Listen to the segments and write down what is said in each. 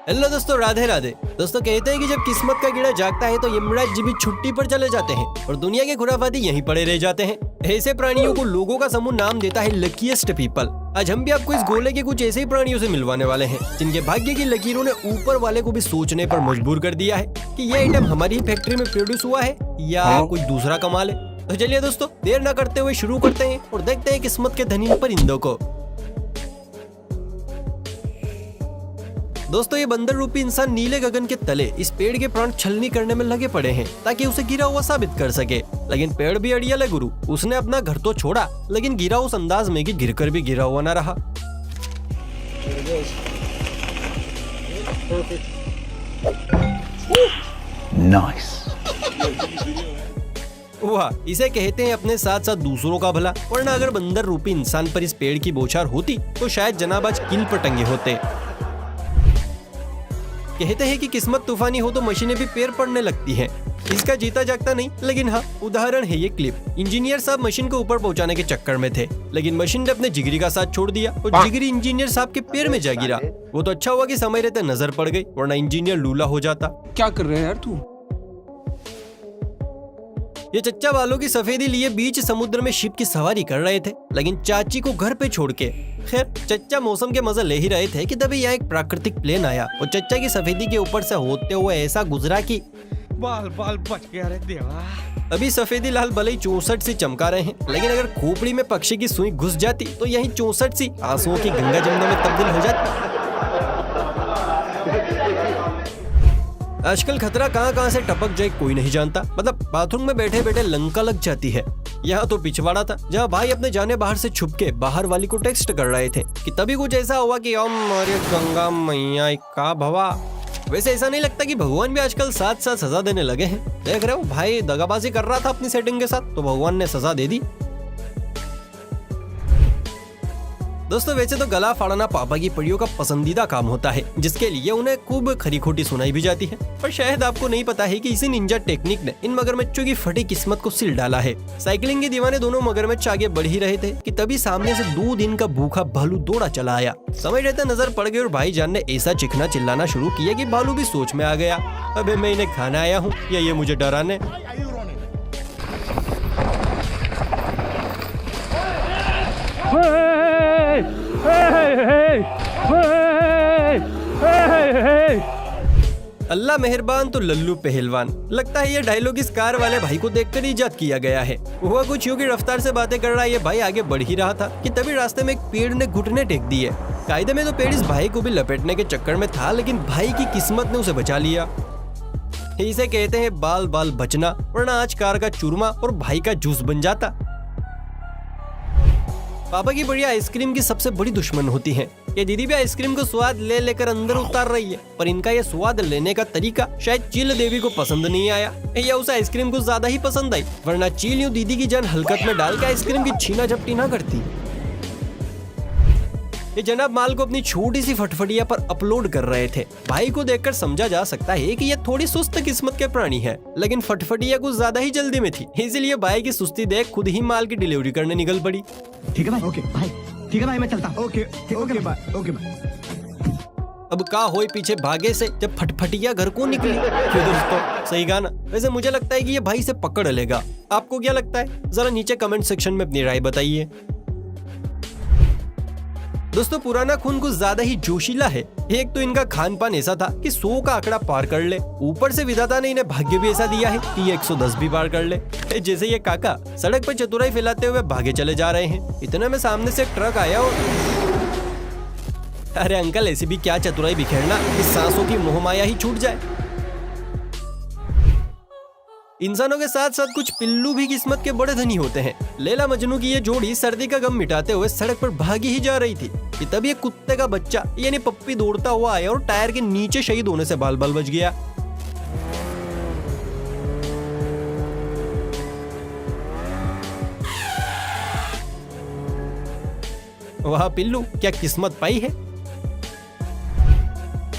Hello दोस्तों, राधे राधे। दोस्तों कहते हैं कि जब किस्मत का कीड़ा जागता है तो यमराज जी भी छुट्टी पर चले जाते हैं और दुनिया के खुराफाती यहीं पड़े रह जाते हैं। ऐसे प्राणियों को लोगों का समूह नाम देता है लकीएस्ट पीपल। आज हम भी आपको इस गोले के कुछ ऐसे ही प्राणियों से मिलवाने वाले हैं जिनके भाग्य की लकीरों ने ऊपर वाले को भी सोचने पर मजबूर कर दिया है कि यह आइटम हमारी ही फैक्ट्री में प्रोड्यूस हुआ है या कोई दूसरा कमाल है। तो चलिए दोस्तों, देर न करते हुए शुरू करते हैं और देखते हैं किस्मत के धनी परिंदों को। दोस्तों, ये बंदर रूपी इंसान नीले गगन के तले इस पेड़ के प्राण छलनी करने में लगे पड़े हैं ताकि उसे गिरा हुआ साबित कर सके। लेकिन पेड़ भी अड़ियल है गुरु, उसने अपना घर तो छोड़ा लेकिन गिरा उस अंदाज में कि गिरकर भी गिरा हुआ न रहा। नाइस। वाह, इसे कहते हैं अपने साथ साथ दूसरों का भला। वरना अगर बंदर रूपी इंसान पर इस पेड़ की बौछार होती तो शायद जनाब आज कील पर टंगे होते। कहते हैं कि किस्मत तूफानी हो तो मशीनें भी पैर पड़ने लगती हैं। इसका जीता जागता नहीं, लेकिन हाँ, उदाहरण है ये क्लिप। इंजीनियर साहब मशीन को ऊपर पहुंचाने के चक्कर में थे, लेकिन मशीन ने अपने जिगरी का साथ छोड़ दिया और जिगरी इंजीनियर साहब के पैर में जा गिरा। वो तो अच्छा हुआ कि समय रहते नजर पड़ गई, वरना इंजीनियर लूला हो जाता। क्या कर रहे हैं यार तू? ये चच्चा बालों की सफेदी लिए बीच समुद्र में शिप की सवारी कर रहे थे, लेकिन चाची को घर पे छोड़ के। खैर, चच्चा मौसम के मजे ले ही रहे थे कि तभी यहाँ एक प्राकृतिक प्लेन आया और चच्चा की सफेदी के ऊपर से होते हुए ऐसा गुजरा कि बाल बाल बच गया रे देवा। अभी सफेदी लाल भले ही 64 से चमका रहे हैं, लेकिन अगर खोपड़ी में पक्षी की सुई घुस जाती तो यही 64 सी आंसुओं की गंगा जमुना में तब्दील हो जाती। आजकल खतरा कहां से टपक जाए कोई नहीं जानता। मतलब बाथरूम में बैठे बैठे लंका लग जाती है। यहाँ तो पिछवाड़ा था जहाँ भाई अपने जाने बाहर से छुप के बाहर वाली को टेक्स्ट कर रहे थे कि तभी कुछ ऐसा हुआ कि अरे गंगा मैया का भवा। वैसे ऐसा नहीं लगता कि भगवान भी आजकल साथ साथ सजा देने लगे हैं? देख रहे हो, भाई दगाबाजी कर रहा था अपनी सेटिंग के साथ तो भगवान ने सजा दे दी। दोस्तों, वैसे तो गला फाड़ना पापा की पड़ियों का पसंदीदा काम होता है, जिसके लिए उन्हें खूब खरी खोटी सुनाई भी जाती है। पर शायद आपको नहीं पता है कि इसी निंजा टेक्निक ने इन मगरमच्छों की फटी किस्मत को सिल डाला है। साइकिलिंग के दीवाने दोनों मगरमच्छ आगे बढ़ ही रहे थे कि तभी सामने से 2 दिन का भूखा भालू दौड़ा चला आया। समय रहते नजर पड़ गई और भाईजान ने ऐसा चिखना चिल्लाना शुरू किया कि भालू भी सोच में आ गया। अबे मैं इन्हें खाना आया हूँ या ये मुझे डराने। अल्लाह मेहरबान तो लल्लू पहलवान। लगता है ये डायलॉग इस कार वाले भाई को देखकर इजाद किया गया है। हुआ कुछ यूं की रफ्तार से बातें कर रहा है ये भाई आगे बढ़ ही रहा था कि तभी रास्ते में एक पेड़ ने घुटने टेक दिए। कायदे में तो पेड़ इस भाई को भी लपेटने के चक्कर में था, लेकिन भाई की किस्मत ने उसे बचा लिया। इसे कहते हैं बाल बाल बचना, वरना आज कार का चूरमा और भाई का जूस बन जाता। पापा की बढ़िया आइसक्रीम की सबसे बड़ी दुश्मन होती है। ये दीदी भी आइसक्रीम को स्वाद ले लेकर अंदर उतार रही है, पर इनका ये स्वाद लेने का तरीका शायद चील देवी को पसंद नहीं आया या उसे आइसक्रीम को ज्यादा ही पसंद आई, वरना चील यूं दीदी की जान हलकत में डाल के आइसक्रीम की छीना झपटी ना करती। ये जनाब माल को अपनी छोटी सी फटफटिया पर अपलोड कर रहे थे। भाई को देखकर समझा जा सकता है कि ये थोड़ी सुस्त किस्मत के प्राणी है, लेकिन फटफटिया कुछ ज्यादा ही जल्दी में थी, इसीलिए भाई की सुस्ती देख खुद ही माल की डिलीवरी करने निकल पड़ी। ठीक है भाई, ओके भाई, ठीक है भाई, मैं चलता हूँ। Okay bye, okay bye. अब का होए पीछे भागे से जब फटफटिया घर को निकली। क्यों दोस्तों, सही गाना। वैसे मुझे लगता है कि ये भाई से पकड़ लेगा। आपको क्या लगता है? जरा नीचे कमेंट सेक्शन में अपनी राय बताइए। दोस्तों, पुराना खून कुछ ज्यादा ही जोशीला है। एक तो इनका खान पान ऐसा था कि 100 का आंकड़ा पार कर ले, ऊपर से विधाता ने इन्हें भाग्य भी ऐसा दिया है कि 110 भी पार कर ले। जैसे ये काका सड़क पर चतुराई फैलाते हुए भागे चले जा रहे हैं, इतने में सामने से एक ट्रक आया और अरे अंकल, ऐसी भी क्या चतुराई बिखेरना कि सांसों की मोहमाया ही छूट जाए। इंसानों के साथ साथ कुछ पिल्लू भी किस्मत के बड़े धनी होते हैं। लैला मजनू की ये जोड़ी सर्दी का गम मिटाते हुए सड़क पर भागी ही जा रही थी कि तभी एक कुत्ते का बच्चा यानी पप्पी दौड़ता हुआ आया और टायर के नीचे शहीद होने से बाल बाल बच गया। वाह पिल्लू, क्या किस्मत पाई है।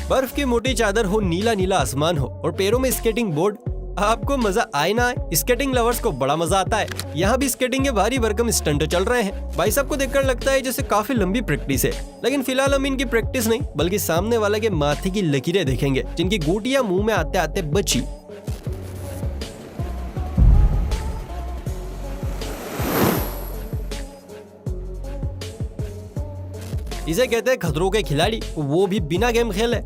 बर्फ की मोटी चादर हो, नीला नीला आसमान हो और पैरों में स्केटिंग बोर्ड। आपको मजा आए ना आए, स्केटिंग लवर्स को बड़ा मजा आता है। यहाँ भी स्केटिंग के भारी भरकम स्टंट चल रहे हैं। भाई साहब को देखकर लगता है जैसे काफी लंबी प्रैक्टिस है, लेकिन फिलहाल हम इनकी प्रैक्टिस नहीं बल्कि सामने वाले के माथे की लकीरें देखेंगे, जिनकी गोटियां मुंह में आते आते बची। इसे कहते हैं खतरों के खिलाड़ी, वो भी बिना गेम खेले।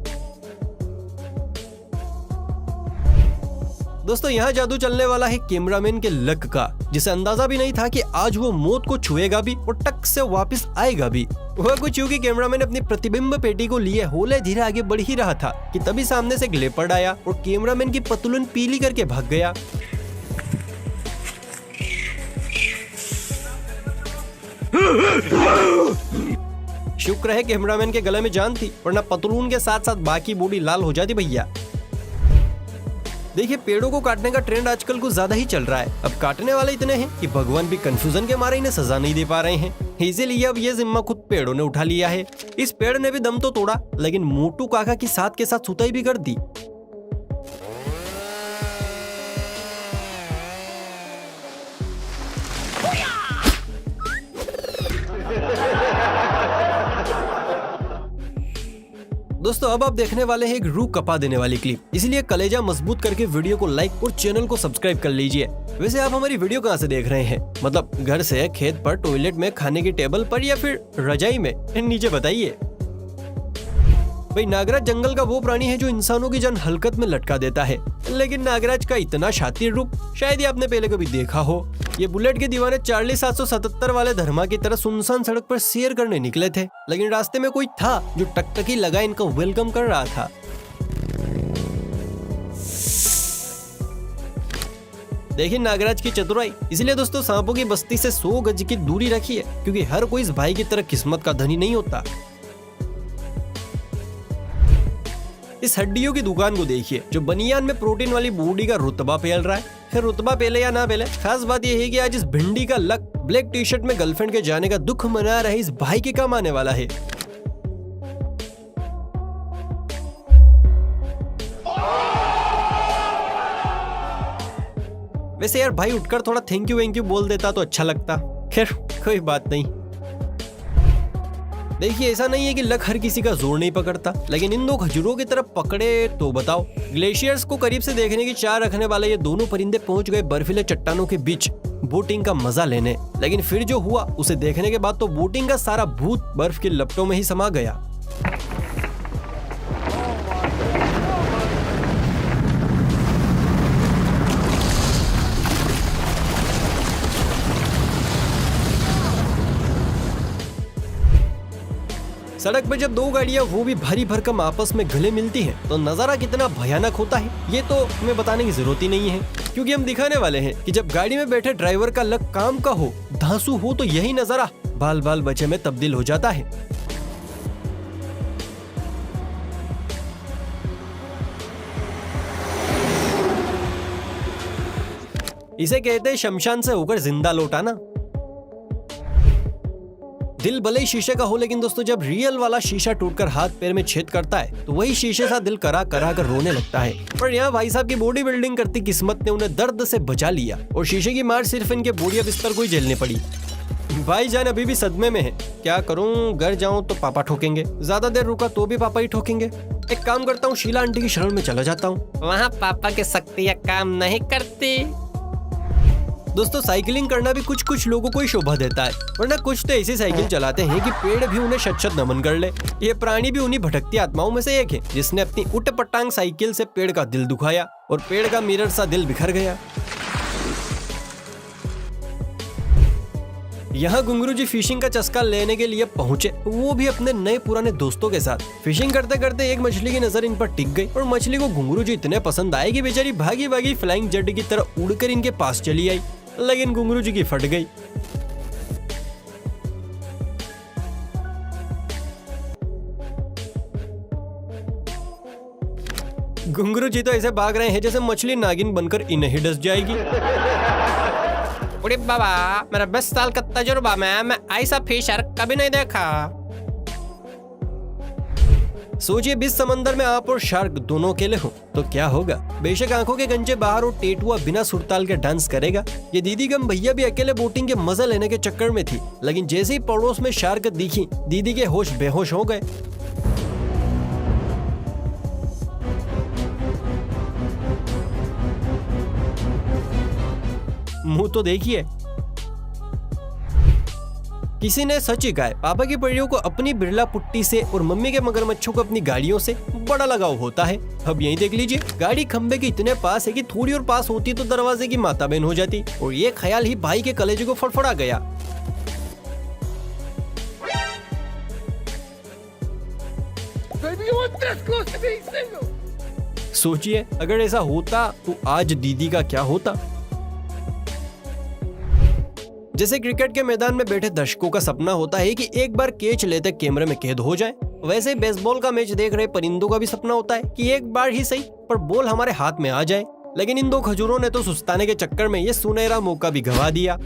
दोस्तों यहाँ जादू चलने वाला है कैमरामैन के लक का, जिसे अंदाजा भी नहीं था कि आज वो मौत को छुएगा भी और टक से वापस आएगा भी। वह कुछ यूं कि कैमरामैन अपनी प्रतिबिंब पेटी को लिए होले धीरे आगे बढ़ ही रहा था कि तभी सामने से एक लेपर्ड आया और कैमरामैन की पतलून पीली करके भाग गया। शुक्र है कैमरामैन के गले में जान थी, वरना पतलून के साथ साथ बाकी बॉडी लाल हो जाती भैया। देखिए पेड़ों को काटने का ट्रेंड आजकल कुछ ज्यादा ही चल रहा है। अब काटने वाले इतने हैं कि भगवान भी कंफ्यूजन के मारे इन्हें सजा नहीं दे पा रहे हैं, इसीलिए अब ये जिम्मा खुद पेड़ों ने उठा लिया है। इस पेड़ ने भी दम तो तोड़ा, लेकिन मोटू काका की साथ के साथ सुताई भी कर दी। दोस्तों अब आप देखने वाले हैं एक रूह कपा देने वाली क्लिप, इसलिए कलेजा मजबूत करके वीडियो को लाइक और चैनल को सब्सक्राइब कर लीजिए। वैसे आप हमारी वीडियो कहाँ से देख रहे हैं? मतलब घर से, खेत पर, टॉयलेट में, खाने की टेबल पर या फिर रजाई में? नीचे बताइए। भाई नागराज जंगल का वो प्राणी है जो इंसानों की जान हलकत में लटका देता है, लेकिन नागराज का इतना शातिर रूप शायद ही आपने पहले कभी देखा हो। ये बुलेट के दीवाने चार्ली 777 वाले धर्मा की तरह सुनसान सड़क पर सैर करने निकले थे, लेकिन रास्ते में कोई था जो टकटकी लगा इनका वेलकम कर रहा था। देखिए नागराज की चतुराई। इसलिए दोस्तों सांपों की बस्ती से 100 गज की दूरी रखिए, क्योंकि हर कोई इस भाई की तरह किस्मत का धनी नहीं होता। इस हड्डियों की दुकान को देखिए, जो बनियान में प्रोटीन वाली बॉडी का रुतबा पेल रहा है। फिर रुतबा पेले या ना पेले, खास बात यह है कि आज इस भिंडी का लक ब्लैक टी शर्ट में गर्लफ्रेंड के जाने का दुख मना रहे इस भाई के काम आने वाला है। वैसे यार भाई उठकर थोड़ा थैंक यू बोल देता तो अच्छा लगता। खैर कोई बात नहीं। देखिए ऐसा नहीं है कि लक हर किसी का जोर नहीं पकड़ता, लेकिन इन दो खजूरों की तरफ पकड़े तो बताओ। ग्लेशियर्स को करीब से देखने की चाह रखने वाले ये दोनों परिंदे पहुंच गए बर्फीले चट्टानों के बीच बोटिंग का मजा लेने, लेकिन फिर जो हुआ उसे देखने के बाद तो बोटिंग का सारा भूत बर्फ के लपटों में ही समा गया। सड़क पर जब दो गाड़ियां वो भी भारी भरकम आपस में गले मिलती हैं, तो नजारा कितना भयानक होता है ये तो हमें बताने की जरूरत ही नहीं है, क्योंकि हम दिखाने वाले हैं कि जब गाड़ी में बैठे ड्राइवर का लक काम का हो, धांसू हो, तो यही नजारा बाल बाल बचे में तब्दील हो जाता है। इसे कहते हैं शमशान से होकर जिंदा लौटाना। दिल भले ही शीशे का हो, लेकिन दोस्तों जब रियल वाला शीशा टूटकर हाथ पैर में छेद करता है तो वही शीशे सा दिल करा करा कर रोने लगता है। पर यहाँ भाई साहब की बॉडी बिल्डिंग करती किस्मत ने उन्हें दर्द से बचा लिया और शीशे की मार सिर्फ इनके बोडिया बिस्तर को ही झेलनी पड़ी। भाईजान अभी भी सदमे में है। क्या करूँ, घर जाऊँ तो पापा ठोकेंगे, ज्यादा देर रुका तो भी पापा ही ठोकेंगे। एक काम करता हूँ, शीला आंटी की शरण में चला जाता हूँ, वहाँ पापा की शक्तियाँ काम नहीं करती। दोस्तों साइकिलिंग करना भी कुछ कुछ लोगों को ही शोभा देता है, वरना कुछ तो ऐसी साइकिल चलाते हैं कि पेड़ भी उन्हें शत नमन कर ले। ये प्राणी भी उन्हीं भटकती आत्माओं में से एक है जिसने अपनी उट पटांग साइकिल से पेड़ का दिल दुखाया और पेड़ का मिरर सा दिल बिखर गया। यहाँ घुंगरू जी फिशिंग का चस्का लेने के लिए पहुँचे, वो भी अपने नए पुराने दोस्तों के साथ। फिशिंग करते करते एक मछली की नजर इन पर टिक गई और मछली को घुंगरू जी इतने पसंद आए कि बेचारी भागी भागी फ्लाइंग जेट की तरह उड़कर इनके पास चली आई, लेकिन घुंगरू जी की फट गई। घुंगरू जी तो ऐसे भाग रहे हैं जैसे मछली नागिन बनकर इन्हें ही डस जाएगी। अरे बाबा, मेरा 20 साल का तजुर्बा में मैं ऐसा फिशर कभी नहीं देखा। सोचिए बीच समंदर में आप और शार्क दोनों अकेले हो तो क्या होगा। बेशक आंखों के कंचे बाहर और टेटुआ बिना सुरताल के डांस करेगा। ये दीदी गम भैया भी अकेले बोटिंग के मजा लेने के चक्कर में थी, लेकिन जैसे ही पड़ोस में शार्क दिखी दीदी के होश बेहोश हो गए। मुंह तो देखिए। किसी ने सच ही कहा है, पापा की परियों को अपनी बिरला पुट्टी से और मम्मी के मगरमच्छों को अपनी गाड़ियों से बड़ा लगाव होता है। अब यही देख लीजिए, गाड़ी खंबे के इतने पास है कि थोड़ी और पास होती तो दरवाजे की माता बहन हो जाती, और ये ख्याल ही भाई के कलेजे को फड़फड़ा गया। सोचिए अगर ऐसा होता तो आज दीदी का क्या होता। जैसे क्रिकेट के मैदान में बैठे दर्शकों का सपना होता है कि एक बार कैच लेते कैमरे में कैद हो जाए, वैसे बेसबॉल का मैच देख रहे परिंदों का भी सपना होता है कि एक बार ही सही पर बॉल हमारे हाथ में आ जाए। लेकिन इन दो खजूरों ने तो सुस्ताने के चक्कर में ये सुनहरा मौका भी गवा दिया।